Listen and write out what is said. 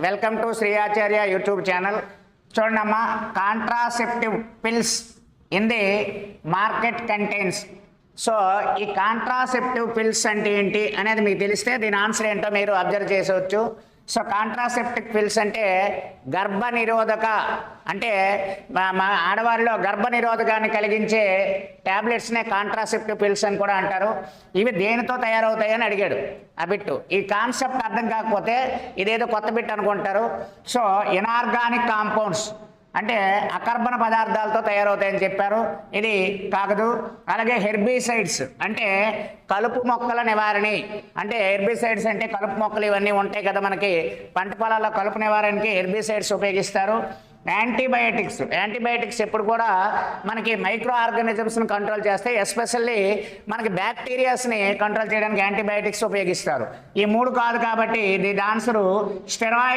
Welcome to Shri Acharya YouTube channel. చూడమ్మా, contraceptive pills in the market contains. So ఈ contraceptive pills అంటే ఏంటి అనేది మీకు తెలిస్తే దీని ఆన్సర్ ఏంటో మీరు అబ్జర్వ్ చేసవచ్చు. సో కాంట్రాసెప్టిక్ పిల్స్ అంటే గర్భ నిరోధక, అంటే ఆడవారిలో గర్భ నిరోధకాన్ని కలిగించే ట్యాబ్లెట్స్నే కాంట్రాసెప్టివ్ పిల్స్ అని కూడా అంటారు. ఇవి దేనితో తయారవుతాయని అడిగాడు ఆ బిట్టు. ఈ కాన్సెప్ట్ అర్థం కాకపోతే ఇదేదో కొత్త బిట్ అనుకుంటారు. సో ఇనార్గానిక్ కాంపౌండ్స్ అంటే అకర్బన పదార్థాలతో తయారవుతాయని చెప్పారు. ఇది కాదు. అలాగే హెర్బిసైడ్స్ అంటే కలుపు మొక్కల నివారణ, అంటే హెర్బిసైడ్స్ అంటే కలుపు మొక్కలు ఇవన్నీ ఉంటాయి కదా మనకి పంట పొలాల్లో, కలుపు నివారణకి హెర్బిసైడ్స్ ఉపయోగిస్తారు. యాంటీబయాటిక్స్ ఎప్పుడు కూడా మనకి మైక్రో ఆర్గానిజమ్స్ని కంట్రోల్ చేస్తాయి. ఎస్పెషల్లీ మనకి బ్యాక్టీరియాస్ని కంట్రోల్ చేయడానికి యాంటీబయాటిక్స్ ఉపయోగిస్తారు. ఈ మూడు కాదు కాబట్టి దీని ఆన్సరు స్టెరాయిడ్